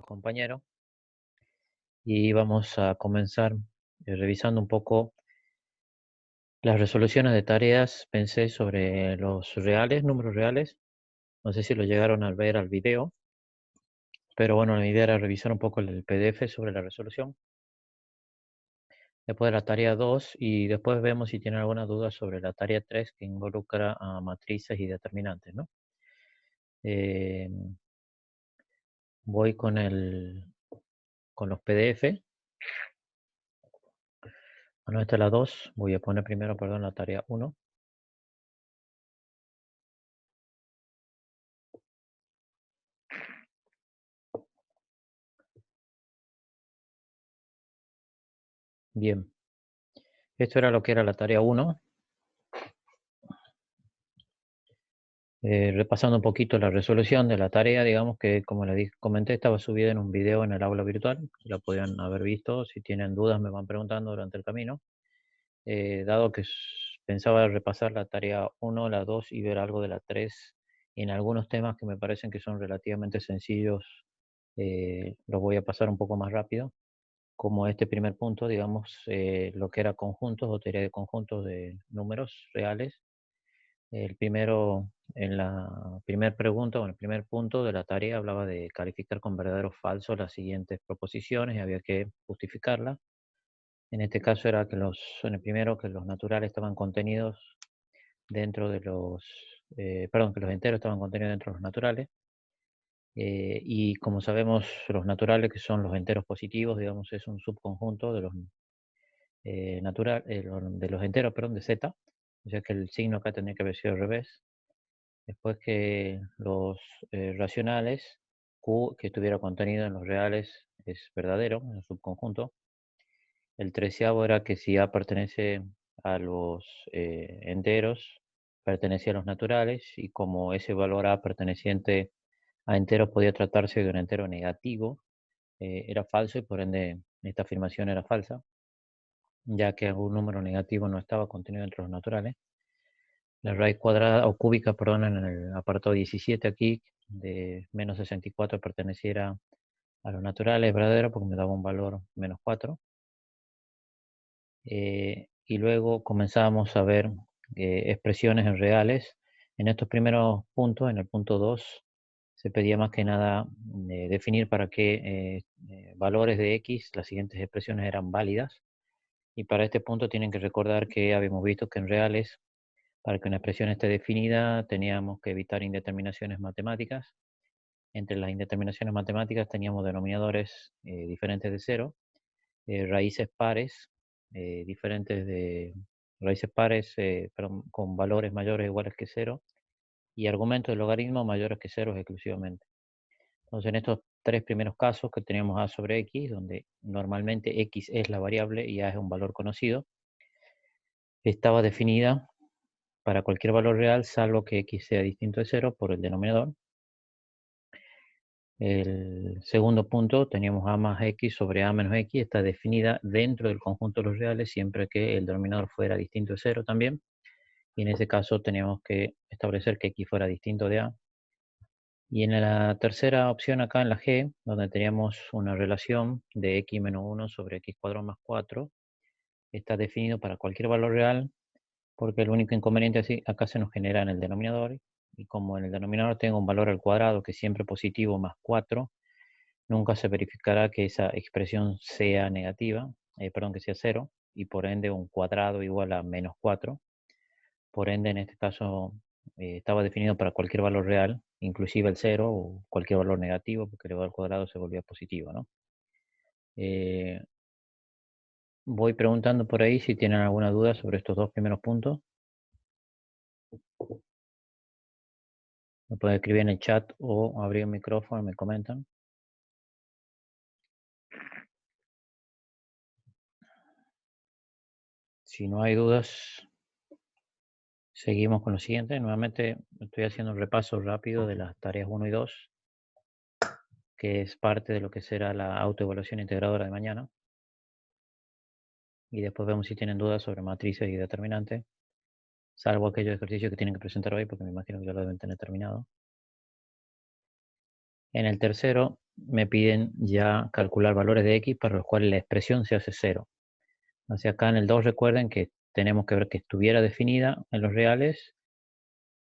compañero y vamos a comenzar revisando un poco las resoluciones de tareas. Pensé sobre los reales, números reales. No sé si lo llegaron a ver al video, pero bueno, la idea era revisar un poco el PDF sobre la resolución. Después de la tarea 2 y después vemos si tienen alguna duda sobre la tarea 3 que involucra a matrices y determinantes, ¿no? Eh, Voy con los PDF. Bueno, esta es la 2. Voy a poner primero, perdón, la tarea 1. Bien, esto era lo que era la tarea 1. Repasando un poquito la resolución de la tarea, digamos que como les comenté, estaba subida en un video en el aula virtual, la podían haber visto. Si tienen dudas me van preguntando durante el camino. Dado que pensaba repasar la tarea 1, la 2 y ver algo de la 3 en algunos temas que me parecen que son relativamente sencillos, los voy a pasar un poco más rápido, como este primer punto, digamos, lo que era conjuntos o teoría de conjuntos de números reales. El primero, en la primera pregunta, o en el primer punto de la tarea, hablaba de calificar con verdadero o falso las siguientes proposiciones y había que justificarla. En este caso era en el primero, que los naturales estaban contenidos dentro de perdón, que los enteros estaban contenidos dentro de los naturales. Y como sabemos, los naturales, que son los enteros positivos, digamos, es un subconjunto de los de los enteros, perdón, de z. O sea que el signo acá tendría que haber sido al revés. Después que los racionales, Q que tuviera contenido en los reales es verdadero, en el subconjunto. El treceavo era que si A pertenece a los enteros, pertenecía a los naturales, y como ese valor A perteneciente a enteros podía tratarse de un entero negativo, era falso y por ende esta afirmación era falsa, ya que algún número negativo no estaba contenido entre los naturales. La raíz cuadrada o cúbica, perdón, en el apartado 17 aquí, de menos 64 perteneciera a los naturales, es verdadero porque me daba un valor menos 4. Y luego comenzamos a ver expresiones en reales. En estos primeros puntos, en el punto 2, se pedía más que nada definir para qué valores de x las siguientes expresiones eran válidas. Y para este punto tienen que recordar que habíamos visto que en reales, para que una expresión esté definida, teníamos que evitar indeterminaciones matemáticas. Entre las indeterminaciones matemáticas teníamos denominadores diferentes de cero, raíces pares, diferentes de raíces pares, perdón, con valores mayores o iguales que cero, y argumentos de logaritmo mayores que cero exclusivamente. Entonces, en estos tres primeros casos que teníamos a sobre x, donde normalmente x es la variable y a es un valor conocido, estaba definida para cualquier valor real, salvo que x sea distinto de cero por el denominador. El segundo punto, teníamos a más x sobre a menos x, está definida dentro del conjunto de los reales siempre que el denominador fuera distinto de cero también. Y en ese caso teníamos que establecer que x fuera distinto de a. Y en la tercera opción acá en la g, donde teníamos una relación de x menos 1 sobre x cuadrado más 4, está definido para cualquier valor real, porque el único inconveniente así acá se nos genera en el denominador. Y como en el denominador tengo un valor al cuadrado que es siempre positivo más 4, nunca se verificará que esa expresión sea negativa, perdón, que sea 0, y por ende un cuadrado igual a menos 4. Por ende, en este caso, estaba definido para cualquier valor real, inclusive el 0 o cualquier valor negativo, porque elevado al cuadrado se volvía positivo, ¿no? Voy preguntando por ahí si tienen alguna duda sobre estos dos primeros puntos. Me pueden escribir en el chat o abrir el micrófono y me comentan. Si no hay dudas, seguimos con lo siguiente. Nuevamente estoy haciendo un repaso rápido de las tareas 1 y 2, que es parte de lo que será la autoevaluación integradora de mañana. Y después vemos si tienen dudas sobre matrices y determinantes, salvo aquellos ejercicios que tienen que presentar hoy, porque me imagino que ya lo deben tener terminado. En el tercero, me piden ya calcular valores de x para los cuales la expresión se hace 0. Hacia acá en el 2 recuerden que tenemos que ver que estuviera definida en los reales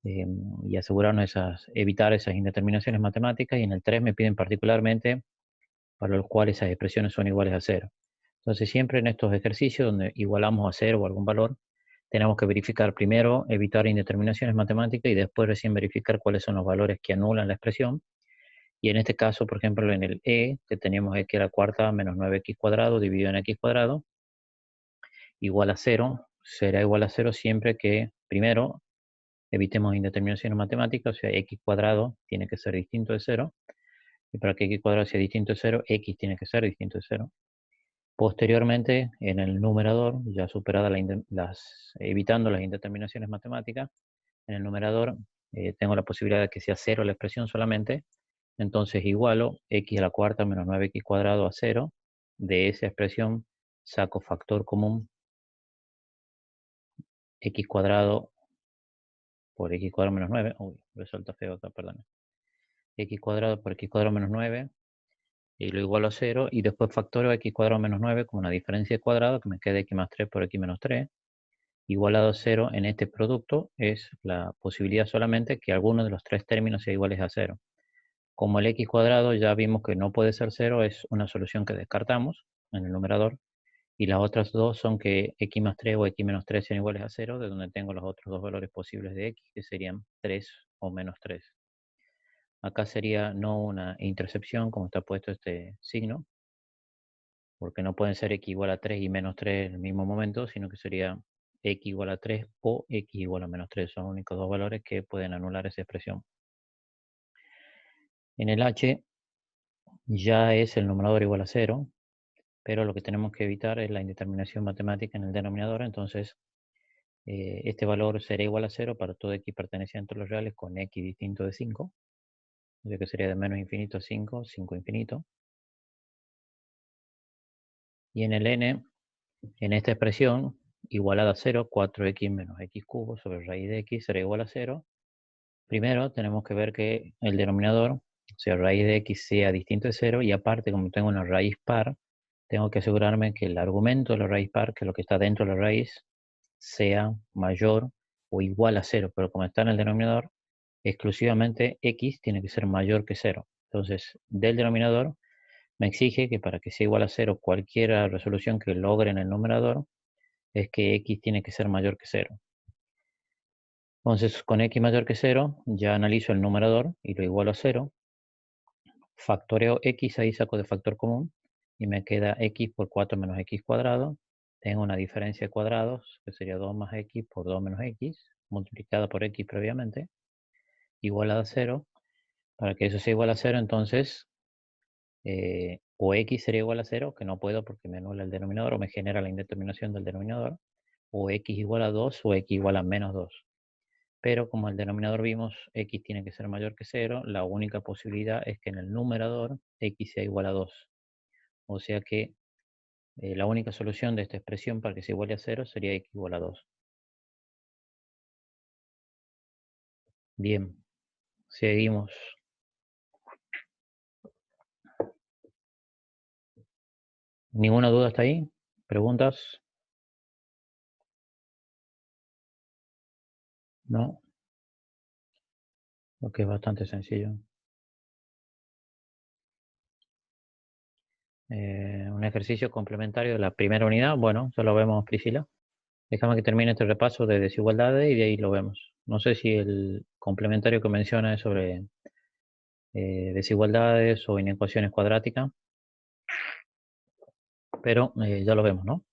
y asegurarnos evitar esas indeterminaciones matemáticas. Y en el 3 me piden particularmente para los cuales esas expresiones son iguales a 0. Entonces siempre en estos ejercicios donde igualamos a 0 o algún valor, tenemos que verificar primero, evitar indeterminaciones matemáticas y después recién verificar cuáles son los valores que anulan la expresión. Y en este caso, por ejemplo, en el que tenemos x a la cuarta menos 9x cuadrado dividido en x cuadrado, igual a 0, será igual a 0 siempre que, primero, evitemos indeterminaciones matemáticas, o sea, x cuadrado tiene que ser distinto de 0, y para que x cuadrado sea distinto de 0, x tiene que ser distinto de 0. Posteriormente, en el numerador, ya superada evitando las indeterminaciones matemáticas, en el numerador tengo la posibilidad de que sea 0 la expresión solamente, entonces igualo x a la cuarta menos 9x cuadrado a 0, de esa expresión saco factor común x cuadrado por x cuadrado menos 9, uy, resulta feo acá, perdón, x cuadrado por x cuadrado menos 9, y lo igualo a 0, y después factoro x cuadrado menos 9 como una diferencia de cuadrado, que me quede x más 3 por x menos 3, igualado a 0 en este producto es la posibilidad solamente que alguno de los tres términos sea iguales a 0. Como el x cuadrado ya vimos que no puede ser 0, es una solución que descartamos en el numerador, y las otras dos son que x más 3 o x menos 3 sean iguales a 0, de donde tengo los otros dos valores posibles de x, que serían 3 o menos 3. Acá sería no una intercepción, como está puesto este signo, porque no pueden ser x igual a 3 y menos 3 en el mismo momento, sino que sería x igual a 3 o x igual a menos 3. Son los únicos dos valores que pueden anular esa expresión. En el h ya es el numerador igual a 0, pero lo que tenemos que evitar es la indeterminación matemática en el denominador, entonces este valor será igual a 0 para todo x perteneciente a los reales con x distinto de 5, o sea que sería de menos infinito a 5, 5 infinito. Y en el n, en esta expresión, igualada a 0, 4x menos x cubo sobre raíz de x será igual a 0. Primero tenemos que ver que el denominador, o sea, raíz de x sea distinto de 0, y aparte, como tengo una raíz par, tengo que asegurarme que el argumento de la raíz par, que es lo que está dentro de la raíz, sea mayor o igual a 0, pero como está en el denominador, exclusivamente x tiene que ser mayor que 0. Entonces, del denominador me exige que para que sea igual a 0 cualquier resolución que logre en el numerador, es que x tiene que ser mayor que 0. Entonces, con x mayor que 0, ya analizo el numerador y lo igualo a 0. Factoreo x, ahí saco de factor común y me queda x por 4 menos x cuadrado. Tengo una diferencia de cuadrados, que sería 2 más x por 2 menos x, multiplicada por x previamente, igualada a 0. Para que eso sea igual a 0, entonces, o x sería igual a 0, que no puedo porque me anula el denominador o me genera la indeterminación del denominador, o x igual a 2 o x igual a menos 2. Pero como el denominador vimos, x tiene que ser mayor que 0, la única posibilidad es que en el numerador x sea igual a 2. O sea que la única solución de esta expresión para que se iguale a 0 sería x igual a 2. Bien, seguimos. ¿Ninguna duda hasta ahí? ¿Preguntas? No, lo que es bastante sencillo. Un ejercicio complementario de la primera unidad. Bueno, ya lo vemos, Priscila. Déjame que termine este repaso de desigualdades y de ahí lo vemos. No sé si el complementario que menciona es sobre desigualdades o inecuaciones cuadráticas, pero ya lo vemos, ¿no?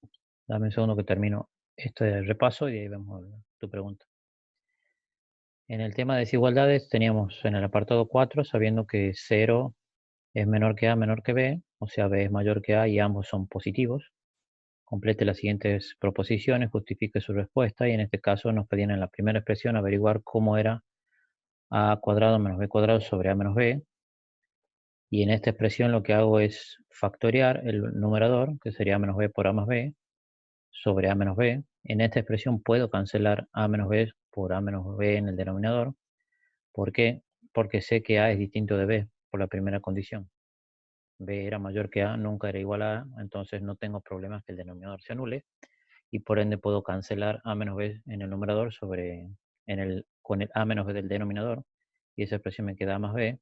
Dame un segundo que termino este repaso y ahí vemos tu pregunta. En el tema de desigualdades teníamos en el apartado 4, sabiendo que 0 es menor que A menor que B, o sea, B es mayor que A y ambos son positivos. Complete las siguientes proposiciones, justifique su respuesta y en este caso nos pedían en la primera expresión averiguar cómo era A cuadrado menos B cuadrado sobre A menos B. Y en esta expresión lo que hago es factorear el numerador, que sería A menos B por A más B, sobre A menos B. En esta expresión puedo cancelar A menos B por A menos B en el denominador. ¿Por qué? Porque sé que A es distinto de B por la primera condición. B era mayor que A, nunca era igual a A, entonces no tengo problemas que el denominador se anule y por ende puedo cancelar A menos B en el numerador con el A menos B del denominador y esa expresión me queda A más B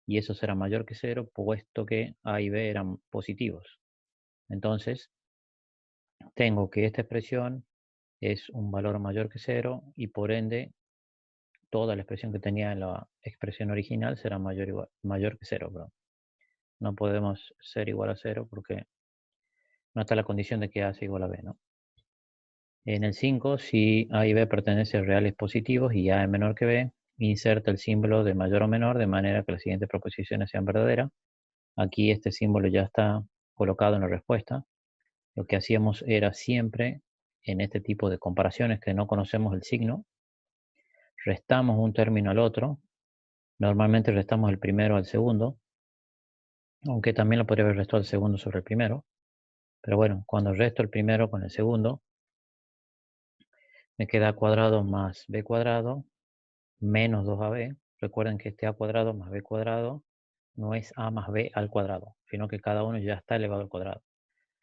y eso será mayor que 0 puesto que A y B eran positivos. Entonces tengo que esta expresión es un valor mayor que 0 y por ende toda la expresión que tenía en la expresión original será mayor que 0. Perdón. No podemos ser igual a 0 porque no está la condición de que A sea igual a B, ¿no? En el 5, si A y B pertenecen a reales positivos y A es menor que B, inserta el símbolo de mayor o menor de manera que las siguientes proposiciones sean verdaderas. Aquí este símbolo ya está colocado en la respuesta. Lo que hacíamos era siempre, en este tipo de comparaciones que no conocemos el signo, restamos un término al otro. Normalmente restamos el primero al segundo, aunque también lo podría haber restado el segundo sobre el primero. Pero bueno, cuando resto el primero con el segundo, me queda a cuadrado más b cuadrado menos 2ab. Recuerden que este a cuadrado más b cuadrado no es a más b al cuadrado, sino que cada uno ya está elevado al cuadrado.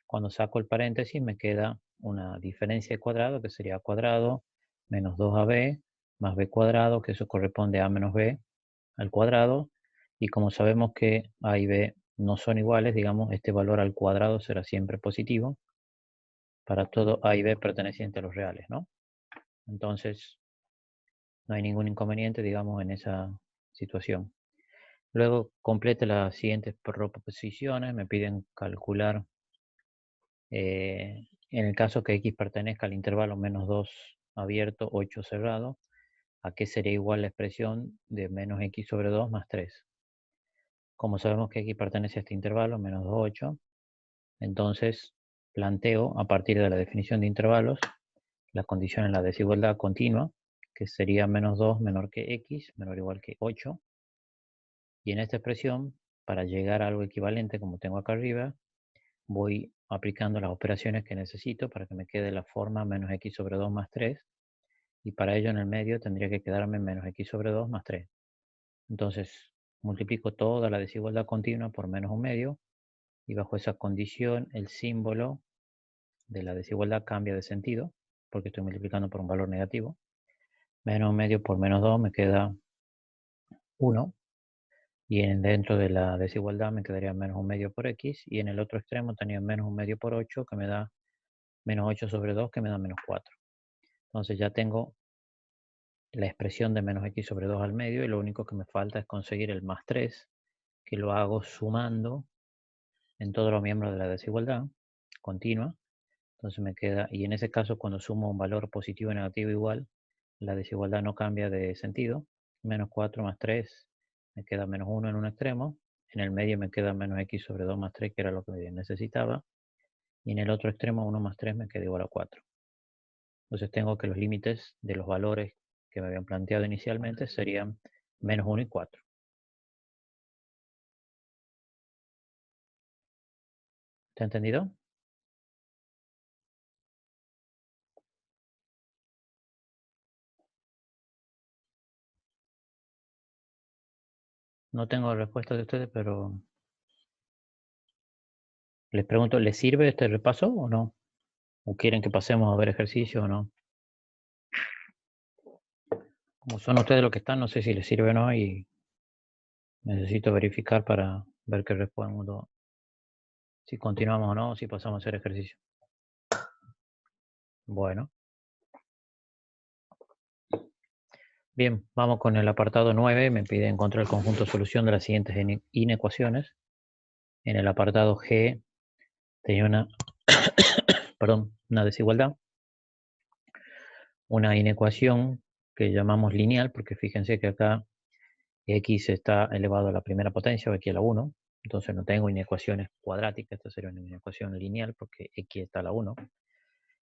Cuando saco el paréntesis me queda una diferencia de cuadrado que sería a cuadrado menos 2ab más b cuadrado, que eso corresponde a menos b al cuadrado. Y como sabemos que a y b no son iguales, digamos, este valor al cuadrado será siempre positivo para todo a y b perteneciente a los reales, ¿no? Entonces, no hay ningún inconveniente, digamos, en esa situación. Luego complete las siguientes proposiciones. Me piden calcular, en el caso que x pertenezca al intervalo menos 2 abierto, 8 cerrado, ¿a qué sería igual la expresión de menos x sobre 2 más 3? Como sabemos que x pertenece a este intervalo, menos 2, 8, entonces planteo, a partir de la definición de intervalos, la condición en la desigualdad continua, que sería menos 2 menor que x, menor o igual que 8. Y en esta expresión, para llegar a algo equivalente como tengo acá arriba, voy aplicando las operaciones que necesito para que me quede la forma menos x sobre 2 más 3. Y para ello en el medio tendría que quedarme menos x sobre 2 más 3. Entonces multiplico toda la desigualdad continua por menos 1/2 y bajo esa condición el símbolo de la desigualdad cambia de sentido porque estoy multiplicando por un valor negativo. Menos 1/2 por menos 2 me queda 1. Y dentro de la desigualdad me quedaría menos 1/2 por x. Y en el otro extremo tenía menos 1/2 por 8 que me da menos 8 sobre 2 que me da menos 4. Entonces ya tengo la expresión de menos x sobre 2 al medio y lo único que me falta es conseguir el más 3, que lo hago sumando en todos los miembros de la desigualdad continua. Entonces me queda, y en ese caso cuando sumo un valor positivo, negativo, igual, la desigualdad no cambia de sentido. Menos 4 más 3 me queda menos 1 en un extremo. En el medio me queda menos x sobre 2 más 3, que era lo que necesitaba. Y en el otro extremo 1 más 3 me queda igual a 4. Entonces tengo que los límites de los valores que me habían planteado inicialmente serían menos 1 y 4. ¿Está entendido? No tengo respuesta de ustedes, pero les pregunto, ¿les sirve este repaso o no? ¿O quieren que pasemos a ver ejercicio o no? Como son ustedes los que están, no sé si les sirve o no y necesito verificar para ver qué respondo, si continuamos o no, si pasamos a hacer ejercicio. Bueno, bien, vamos con el apartado 9. Me pide encontrar el conjunto de solución de las siguientes inecuaciones. En el apartado G tenía una desigualdad, una inecuación que llamamos lineal, porque fíjense que acá x está elevado a la primera potencia o x a la 1. Entonces no tengo inecuaciones cuadráticas, esta sería una inecuación lineal porque x está a la 1.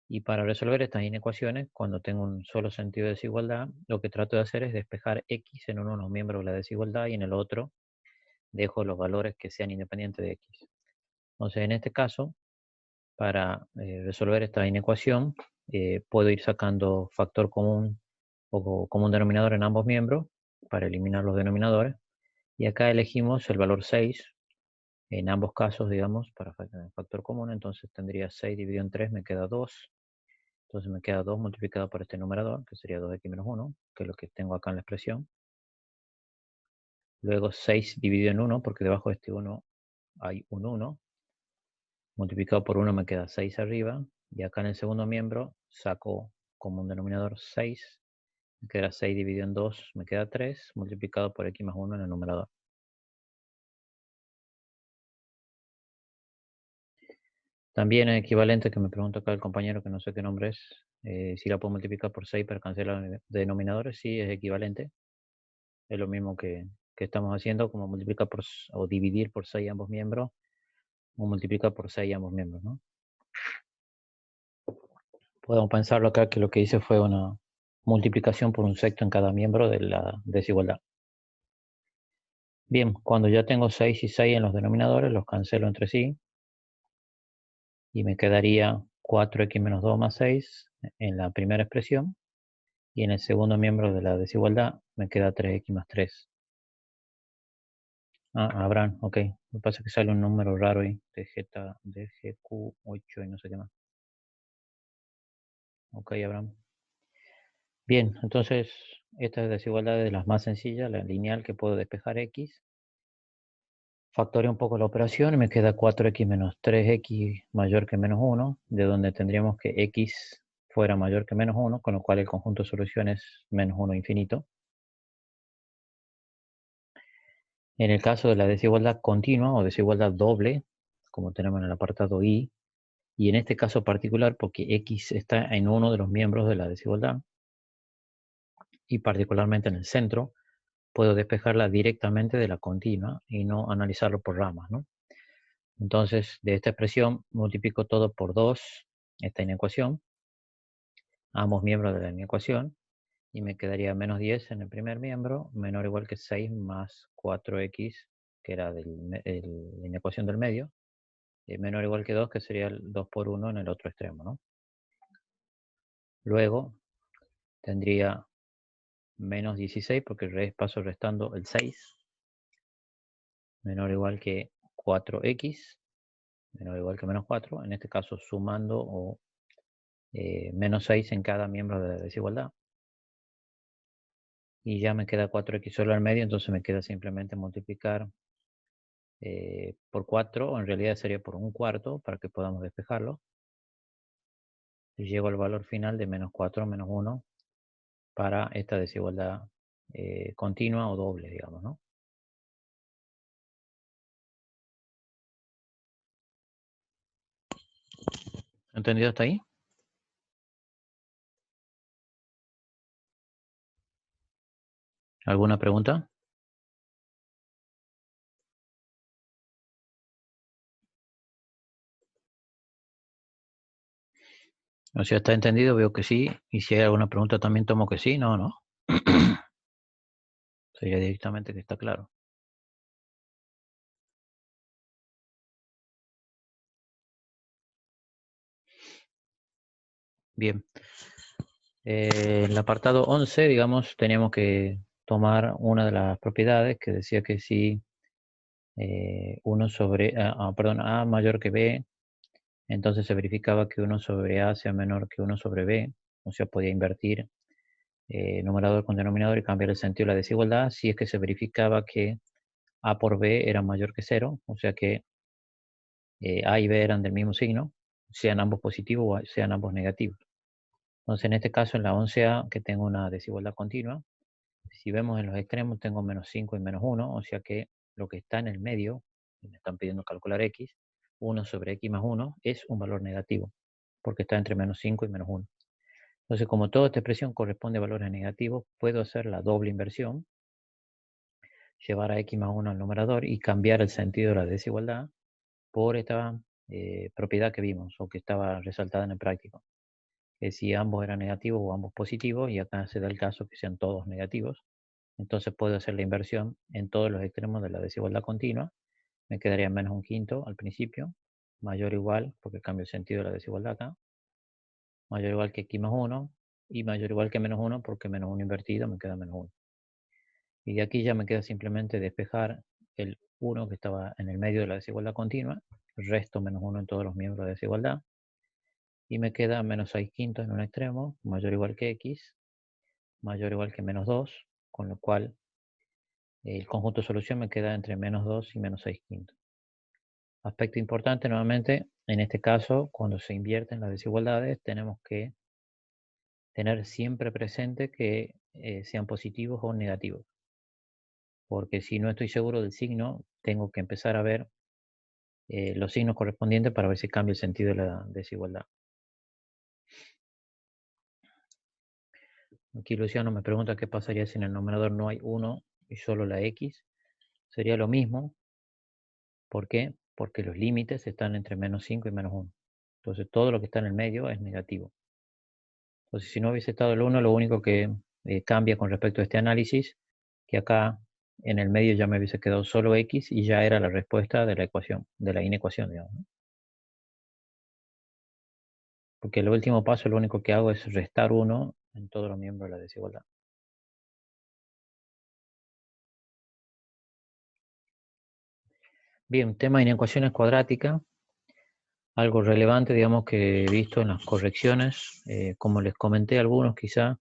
Y para resolver estas inecuaciones, cuando tengo un solo sentido de desigualdad, lo que trato de hacer es despejar x en uno de los miembros de la desigualdad y en el otro dejo los valores que sean independientes de x. Entonces, en este caso, para resolver esta inecuación, puedo ir sacando factor común o común denominador en ambos miembros para eliminar los denominadores. Y acá elegimos el valor 6 en ambos casos, digamos, para factor común, entonces tendría 6 dividido en 3, me queda 2. Entonces me queda 2 multiplicado por este numerador, que sería 2x menos 1, que es lo que tengo acá en la expresión. Luego 6 dividido en 1, porque debajo de este 1 hay un 1. Multiplicado por 1 me queda 6 arriba. Y acá en el segundo miembro saco como un denominador 6. Me queda 6 dividido en 2, me queda 3. Multiplicado por x más 1 en el numerador. También es equivalente, que me pregunta acá el compañero, que no sé qué nombre es, si la puedo multiplicar por 6 para cancelar denominadores. Sí, es equivalente. Es lo mismo que estamos haciendo, como multiplicar por, o dividir por 6 ambos miembros, o multiplicar por 6 ambos miembros, ¿no? Podemos pensarlo acá que lo que hice fue una multiplicación por un sexto en cada miembro de la desigualdad. Bien, cuando ya tengo 6 y 6 en los denominadores, los cancelo entre sí, y me quedaría 4x menos 2 más 6 en la primera expresión, y en el segundo miembro de la desigualdad me queda 3x más 3. Ah, Abraham, ok. Lo que pasa es que sale un número raro ahí, DGQ8 y no sé qué más. Ok, Abraham. Bien, entonces esta desigualdad es de las más sencillas, la lineal, que puedo despejar x. Factoreo un poco la operación y me queda 4x menos 3x mayor que menos 1, de donde tendríamos que x fuera mayor que menos 1, con lo cual el conjunto de soluciones es menos 1 infinito. En el caso de la desigualdad continua o desigualdad doble, como tenemos en el apartado I, y en este caso particular porque x está en uno de los miembros de la desigualdad, y particularmente en el centro, puedo despejarla directamente de la continua y no analizarlo por ramas, ¿no? Entonces, de esta expresión multiplico todo por 2, esta inecuación, ambos miembros de la inecuación, y me quedaría menos 10 en el primer miembro, menor o igual que 6 más 4x, que era la inecuación del medio, y menor o igual que 2, que sería el 2 por 1 en el otro extremo, ¿no? Luego tendría menos 16, porque paso restando el 6, menor o igual que 4x, menor o igual que menos 4, en este caso sumando o menos 6 en cada miembro de la desigualdad. Y ya me queda 4x solo al medio, entonces me queda simplemente multiplicar por 4, o en realidad sería por un cuarto, para que podamos despejarlo. Y llego al valor final de menos 4 menos 1 para esta desigualdad continua o doble, digamos, ¿no? ¿Entendido hasta ahí? ¿Alguna pregunta? O sea, ¿está entendido? Veo que sí. Y si hay alguna pregunta también tomo que sí. No, no. Sería directamente que está claro. Bien. En el apartado 11, digamos, teníamos que tomar una de las propiedades que decía que si 1 sobre, perdón, A mayor que B, entonces se verificaba que 1 sobre A sea menor que 1 sobre B, o sea, podía invertir numerador con denominador y cambiar el sentido de la desigualdad si es que se verificaba que A por B era mayor que 0, o sea que A y B eran del mismo signo, sean ambos positivos o sean ambos negativos. Entonces, en este caso, en la 11A, que tengo una desigualdad continua, si vemos en los extremos, tengo menos 5 y menos 1, o sea que lo que está en el medio, me están pidiendo calcular x, 1 sobre x más 1, es un valor negativo, porque está entre menos 5 y menos 1. Entonces, como toda esta expresión corresponde a valores negativos, puedo hacer la doble inversión, llevar a x más 1 al numerador y cambiar el sentido de la desigualdad por esta propiedad que vimos o que estaba resaltada en el práctico. Que si ambos eran negativos o ambos positivos, y acá se da el caso que sean todos negativos, entonces puedo hacer la inversión en todos los extremos de la desigualdad continua. Me quedaría menos un quinto al principio, mayor o igual, porque cambio el sentido de la desigualdad acá, mayor o igual que x más 1, y mayor o igual que menos 1, porque menos 1 invertido me queda menos 1. Y de aquí ya me queda simplemente despejar el 1 que estaba en el medio de la desigualdad continua, resto menos 1 en todos los miembros de desigualdad, y me queda menos 6 quintos en un extremo, mayor o igual que x, mayor o igual que menos 2, con lo cual el conjunto de solución me queda entre menos 2 y menos 6 quintos. Aspecto importante nuevamente, en este caso, cuando se invierten las desigualdades, tenemos que tener siempre presente que sean positivos o negativos. Porque si no estoy seguro del signo, tengo que empezar a ver los signos correspondientes para ver si cambia el sentido de la desigualdad. Aquí Luciano me pregunta qué pasaría si en el numerador no hay 1 y solo la x. Sería lo mismo. ¿Por qué? Porque los límites están entre menos 5 y menos 1. Entonces todo lo que está en el medio es negativo. Entonces si no hubiese estado el 1, lo único que cambia con respecto a este análisis, que acá en el medio ya me hubiese quedado solo x y ya era la respuesta de la ecuación, de la inecuación, digamos, ¿no? Porque el último paso lo único que hago es restar 1 en todos los miembros de la desigualdad. Bien, tema de inecuaciones cuadráticas, algo relevante, digamos, que he visto en las correcciones. Como les comenté a algunos, quizá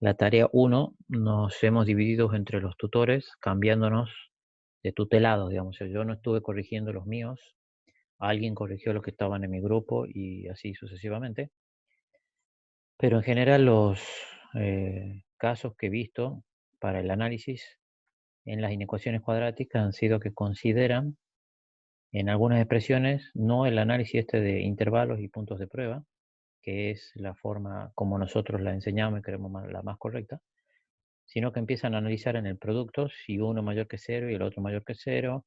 la tarea 1 nos hemos dividido entre los tutores, cambiándonos de tutelados, digamos. O sea, yo no estuve corrigiendo los míos, alguien corrigió los que estaban en mi grupo y así sucesivamente. Pero en general los casos que he visto para el análisis en las inecuaciones cuadráticas han sido que consideran en algunas expresiones no el análisis este de intervalos y puntos de prueba, que es la forma como nosotros la enseñamos y creemos la más correcta, sino que empiezan a analizar en el producto si uno mayor que 0 y el otro mayor que 0,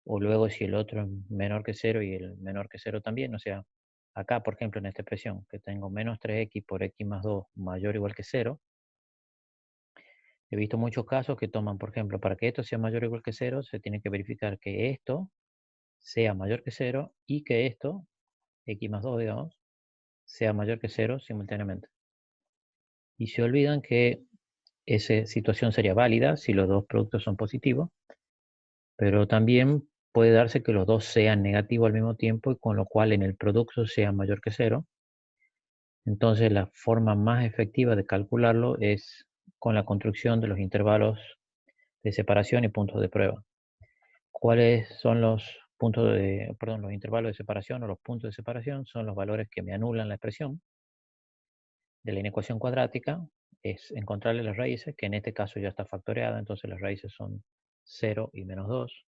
o luego si el otro es menor que 0 y el menor que 0 también. O sea, acá, por ejemplo, en esta expresión, que tengo menos 3x por x más 2 mayor o igual que 0, he visto muchos casos que toman, por ejemplo, para que esto sea mayor o igual que 0, se tiene que verificar que esto sea mayor que 0 y que esto, x más 2, digamos, sea mayor que 0 simultáneamente. Y se olvidan que esa situación sería válida si los dos productos son positivos, pero también puede darse que los dos sean negativos al mismo tiempo y con lo cual en el producto sea mayor que 0. Entonces la forma más efectiva de calcularlo es con la construcción de los intervalos de separación y puntos de prueba. ¿Cuáles son los los intervalos de separación o los puntos de separación? Son los valores que me anulan la expresión de la inecuación cuadrática. Es encontrarle las raíces, que en este caso ya está factoreada, entonces las raíces son 0 y menos 2.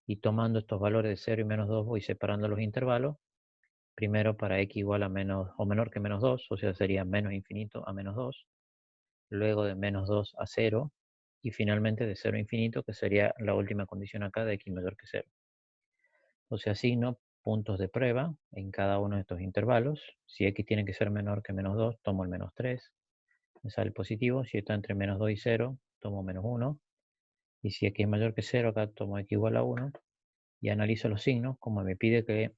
Y tomando estos valores de 0 y menos 2 voy separando los intervalos. Primero para x igual a menos o menor que menos 2, o sea, sería menos infinito a menos 2. Luego de menos 2 a 0. Y finalmente de 0 a infinito, que sería la última condición acá de x mayor que 0. O sea, asigno puntos de prueba en cada uno de estos intervalos. Si x tiene que ser menor que menos 2, tomo el menos 3. Me sale positivo. Si está entre menos 2 y 0, tomo menos 1. Y si x es mayor que 0, acá tomo x igual a 1. Y analizo los signos, como me pide que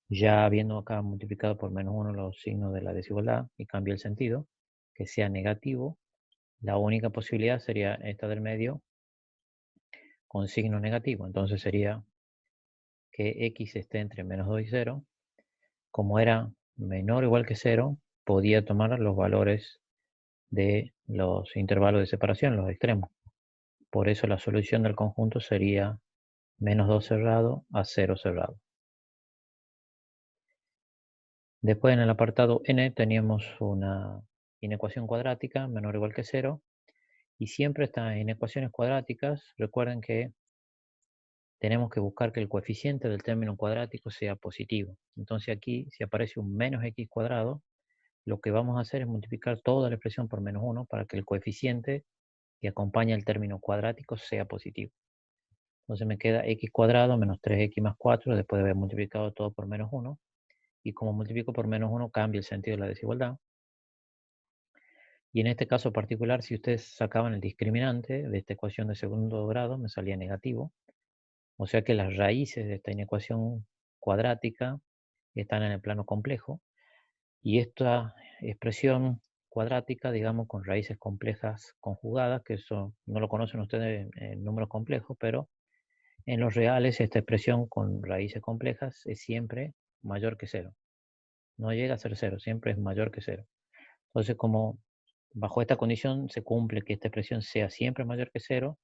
ya habiendo acá multiplicado por menos 1 los signos de la desigualdad y cambie el sentido, que sea negativo, la única posibilidad sería esta del medio con signo negativo. Entonces sería que x esté entre menos 2 y 0. Como era menor o igual que 0, podía tomar los valores de los intervalos de separación, los extremos. Por eso la solución del conjunto sería menos 2 cerrado a 0 cerrado. Después en el apartado n teníamos una inecuación cuadrática menor o igual que 0. Y siempre estas inecuaciones cuadráticas, recuerden que tenemos que buscar que el coeficiente del término cuadrático sea positivo. Entonces aquí, si aparece un menos x cuadrado, lo que vamos a hacer es multiplicar toda la expresión por menos 1 para que el coeficiente que acompaña el término cuadrático sea positivo. Entonces me queda x cuadrado menos 3x más 4 después de haber multiplicado todo por menos 1. Y como multiplico por menos 1, cambia el sentido de la desigualdad. Y en este caso particular, si ustedes sacaban el discriminante de esta ecuación de segundo grado, me salía negativo. O sea que las raíces de esta inecuación cuadrática están en el plano complejo. Y esta expresión cuadrática, digamos, con raíces complejas conjugadas, que eso no lo conocen ustedes en números complejos, pero En los reales, esta expresión con raíces complejas es siempre mayor que cero. No llega a ser cero, siempre es mayor que cero. Entonces, como bajo esta condición se cumple que esta expresión sea siempre mayor que cero,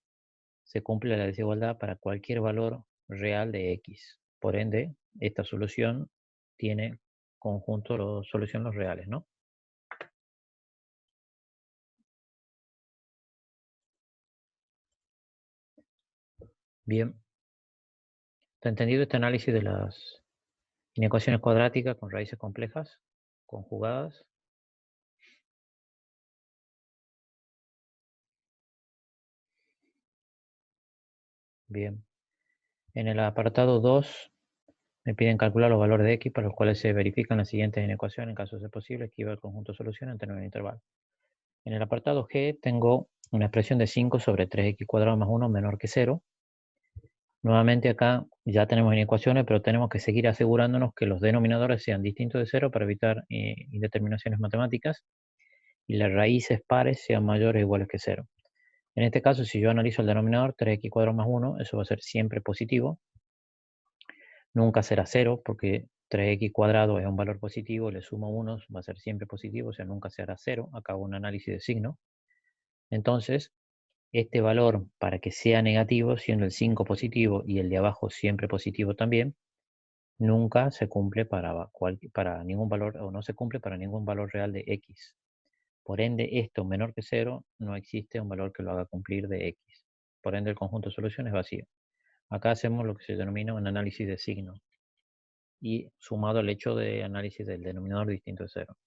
se cumple la desigualdad para cualquier valor real de x. Por ende, esta solución tiene conjunto solución los reales, ¿no? Bien, ¿está entendido este análisis de las inecuaciones cuadráticas con raíces complejas conjugadas? Bien. En el apartado 2 me piden calcular los valores de x para los cuales se verifican las siguientes inecuaciones en caso de ser posible, esquivar el conjunto de soluciones en términos de intervalo. En el apartado G tengo una expresión de 5 sobre 3x cuadrado más 1 menor que 0. Nuevamente acá ya tenemos inecuaciones, pero tenemos que seguir asegurándonos que los denominadores sean distintos de 0 para evitar indeterminaciones matemáticas y las raíces pares sean mayores o iguales que 0. En este caso, si yo analizo el denominador, 3x cuadrado más 1, eso va a ser siempre positivo. Nunca será 0 porque 3x cuadrado es un valor positivo, le sumo 1, va a ser siempre positivo, o sea, nunca será 0. Acá hago un análisis de signo. Entonces, este valor, para que sea negativo, siendo el 5 positivo y el de abajo siempre positivo también, nunca se cumple para ningún valor, o no se cumple para ningún valor real de x. Por ende, esto menor que 0, no existe un valor que lo haga cumplir de x. Por ende, el conjunto de soluciones es vacío. Acá hacemos lo que se denomina un análisis de signo y sumado al hecho de análisis del denominador distinto de 0.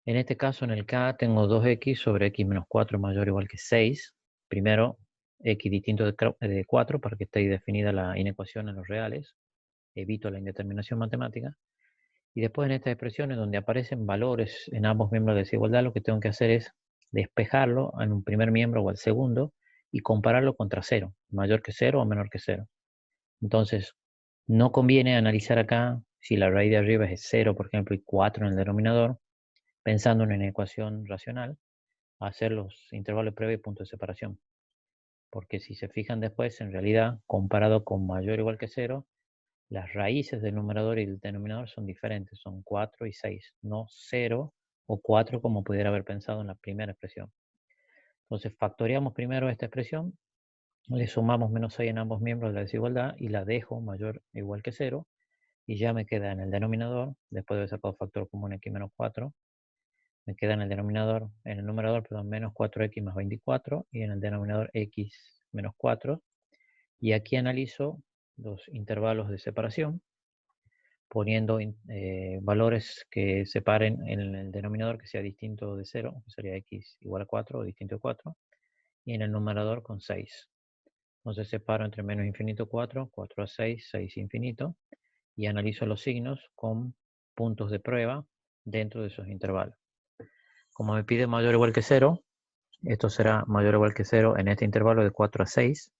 En este caso, en el K, tengo 2x sobre x menos 4 mayor o igual que 6. Primero, x distinto de 4 para que esté definida la inecuación en los reales. Evito la indeterminación matemática. Y después en estas expresiones donde aparecen valores en ambos miembros de desigualdad, lo que tengo que hacer es despejarlo en un primer miembro o al segundo y compararlo contra 0, mayor que 0 o menor que 0. Entonces, no conviene analizar acá si la raíz de arriba es 0, por ejemplo, y 4 en el denominador, pensando en una ecuación racional, hacer los intervalos de prueba y punto de separación. Porque si se fijan después, en realidad, comparado con mayor o igual que 0, las raíces del numerador y del denominador son diferentes, son 4 y 6, no 0 o 4 como pudiera haber pensado en la primera expresión. Entonces factoreamos primero esta expresión, le sumamos menos 6 en ambos miembros de la desigualdad y la dejo mayor o igual que 0 y ya me queda en el denominador, después de haber sacado factor común x menos 4, me queda en el denominador, en el numerador, perdón, menos 4x más 24 y en el denominador x menos 4. Y aquí analizo los intervalos de separación poniendo valores que separen en el denominador que sea distinto de 0, que sería x igual a 4 o distinto de 4, y en el numerador con 6. Entonces separo entre menos infinito 4, 4 a 6, 6 infinito, y analizo los signos con puntos de prueba dentro de esos intervalos. Como me pide mayor o igual que 0, esto será mayor o igual que 0 en este intervalo de 4 a 6.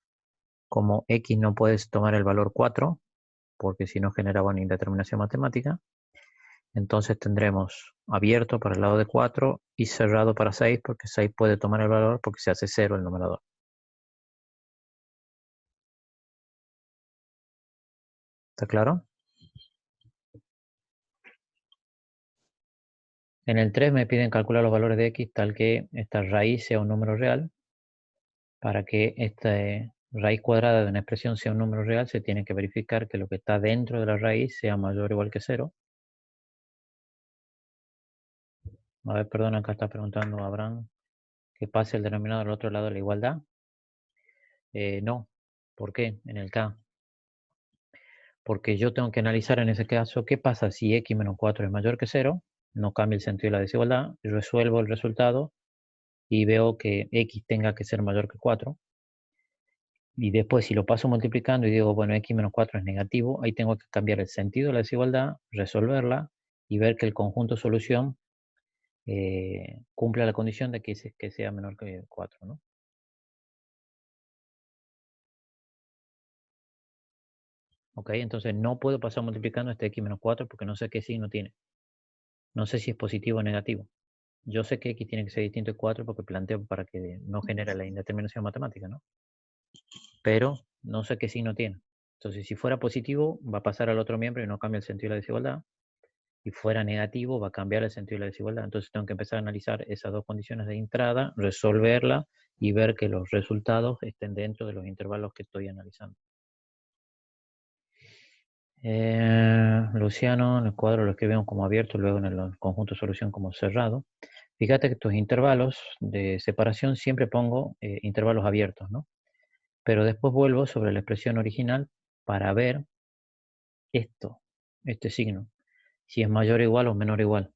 Como x no puedes tomar el valor 4, porque si no generaba una indeterminación matemática, entonces tendremos abierto para el lado de 4 y cerrado para 6, porque 6 puede tomar el valor porque se hace 0 el numerador. ¿Está claro? En el 3 me piden calcular los valores de x tal que esta raíz sea un número real. Para que esta raíz cuadrada de una expresión sea un número real, se tiene que verificar que lo que está dentro de la raíz sea mayor o igual que 0. A ver, perdón, acá está preguntando Abraham que pase el denominador al otro lado de la igualdad. No. ¿Por qué? En el K. Porque yo tengo que analizar en ese caso qué pasa si x menos 4 es mayor que 0. No cambia el sentido de la desigualdad. Resuelvo el resultado y veo que x tenga que ser mayor que 4. Y después si lo paso multiplicando y digo, bueno, x menos 4 es negativo, ahí tengo que cambiar el sentido de la desigualdad, resolverla y ver que el conjunto solución cumpla la condición de que sea menor que 4, ¿no? Ok, entonces no puedo pasar multiplicando este x menos 4 porque no sé qué signo tiene. No sé si es positivo o negativo. Yo sé que x tiene que ser distinto de 4 porque planteo para que no genere la indeterminación matemática, ¿no? pero no sé qué signo tiene. Entonces, si fuera positivo, va a pasar al otro miembro y no cambia el sentido de la desigualdad. Si fuera negativo, va a cambiar el sentido de la desigualdad. Entonces, tengo que empezar a analizar esas dos condiciones de entrada, resolverla y ver que los resultados estén dentro de los intervalos que estoy analizando. Luciano, en el cuadro lo escribimos como abierto, luego en el conjunto de solución como cerrado. Fíjate que estos intervalos de separación siempre pongo intervalos abiertos, ¿no? Pero después vuelvo sobre la expresión original para ver este signo, si es mayor o igual o menor o igual.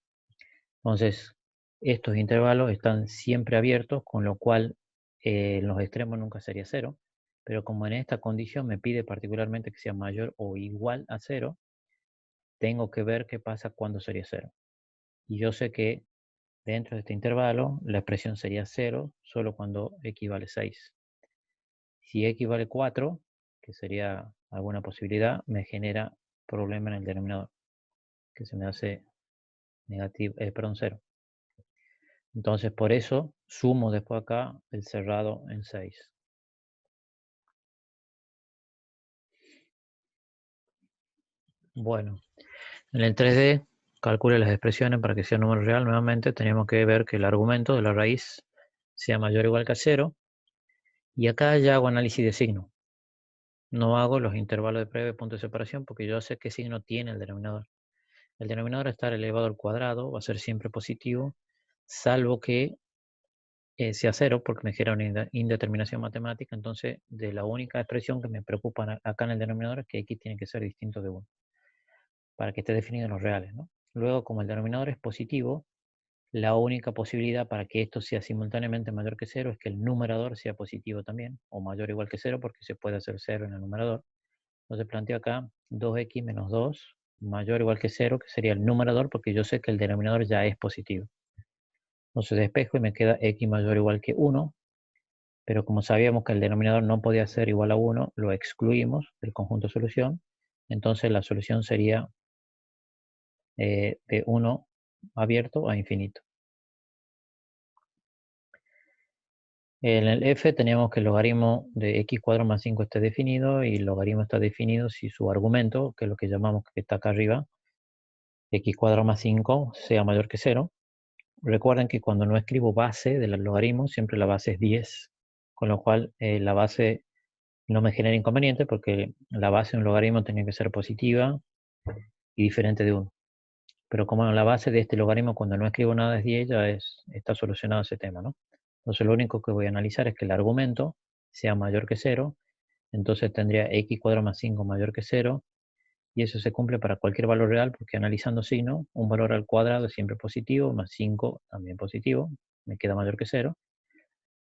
Entonces, estos intervalos están siempre abiertos, con lo cual en los extremos nunca sería cero, pero como en esta condición me pide particularmente que sea mayor o igual a cero, tengo que ver qué pasa cuando sería cero. Y yo sé que dentro de este intervalo la expresión sería cero solo cuando x vale 6. Si x vale 4, que sería alguna posibilidad, me genera problema en el denominador, que se me hace negativo, perdón, cero. Entonces, por eso sumo después acá el cerrado en 6. Bueno, en el 3D, calcule las expresiones para que sea un número real. Nuevamente, tenemos que ver que el argumento de la raíz sea mayor o igual que a 0. Y acá ya hago análisis de signo. No hago los intervalos de prueba y punto de separación porque yo sé qué signo tiene el denominador. El denominador está elevado al cuadrado, va a ser siempre positivo, salvo que sea cero porque me genera una indeterminación matemática. Entonces, de la única expresión que me preocupa acá en el denominador es que x tiene que ser distinto de 1 para que esté definido en los reales, ¿no? Luego, como el denominador es positivo, la única posibilidad para que esto sea simultáneamente mayor que 0 es que el numerador sea positivo también, o mayor o igual que 0, porque se puede hacer 0 en el numerador. Entonces planteo acá 2x menos 2 mayor o igual que 0, que sería el numerador, porque yo sé que el denominador ya es positivo. Entonces despejo y me queda x mayor o igual que 1, pero como sabíamos que el denominador no podía ser igual a 1, lo excluimos del conjunto de solución. Entonces la solución sería de 1 abierto a infinito. En el f teníamos que el logaritmo de x cuadrado más 5 esté definido y el logaritmo está definido si su argumento, que es lo que llamamos que está acá arriba, x cuadrado más 5 sea mayor que 0. Recuerden que cuando no escribo base del logaritmo, siempre la base es 10, con lo cual la base no me genera inconveniente porque la base de un logaritmo tenía que ser positiva y diferente de 1. Pero como la base de este logaritmo cuando no escribo nada es 10, ya está solucionado ese tema, ¿no? Entonces lo único que voy a analizar es que el argumento sea mayor que 0, entonces tendría x cuadrado más 5 mayor que 0, y eso se cumple para cualquier valor real porque analizando signo, un valor al cuadrado es siempre positivo, más 5 también positivo, me queda mayor que 0,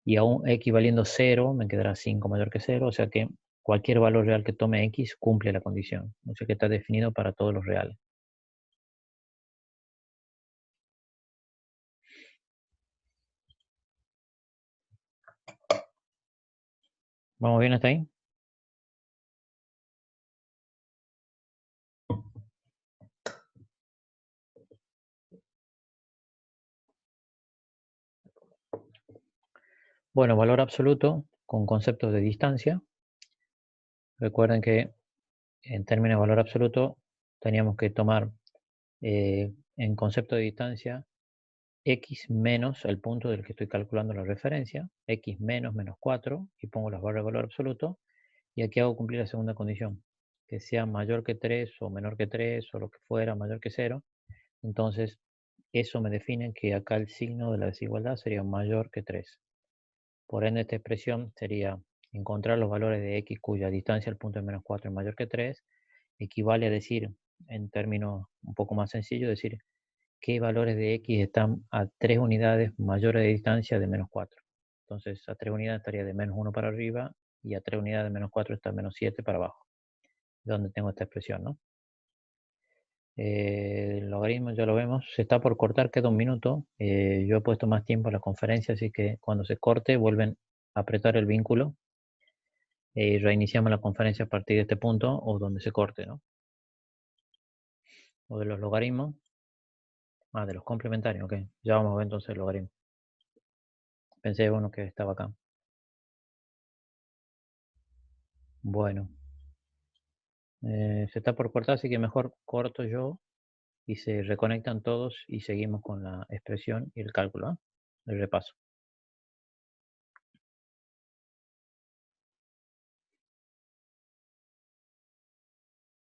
y aún x valiendo 0 me quedará 5 mayor que 0, o sea que cualquier valor real que tome x cumple la condición, o sea que está definido para todos los reales. ¿Vamos bien hasta ahí? Bueno, valor absoluto con conceptos de distancia. Recuerden que en términos de valor absoluto teníamos que tomar en concepto de distancia x menos el punto del que estoy calculando la referencia, x menos menos 4, y pongo las barras de valor absoluto, y aquí hago cumplir la segunda condición, que sea mayor que 3 o menor que 3 o lo que fuera, mayor que 0. Entonces, eso me define que acá el signo de la desigualdad sería mayor que 3. Por ende, esta expresión sería encontrar los valores de x cuya distancia al punto de menos 4 es mayor que 3, equivale a decir, en términos un poco más sencillos, decir qué valores de x están a 3 unidades mayores de distancia de menos 4. Entonces, a 3 unidades estaría de menos 1 para arriba y a 3 unidades de menos 4 está menos 7 para abajo, donde tengo esta expresión, ¿no? El logaritmo ya lo vemos, se está por cortar, queda un minuto. Yo he puesto más tiempo en la conferencia, así que cuando se corte vuelven a apretar el vínculo y reiniciamos la conferencia a partir de este punto o donde se corte, ¿no? O de los logaritmos. De los complementarios, ok. Ya vamos a ver entonces el logaritmo. Pensé, bueno, que estaba acá. Bueno, se está por cortar, así que mejor corto yo y se reconectan todos y seguimos con la expresión y el cálculo, ¿ah? El repaso.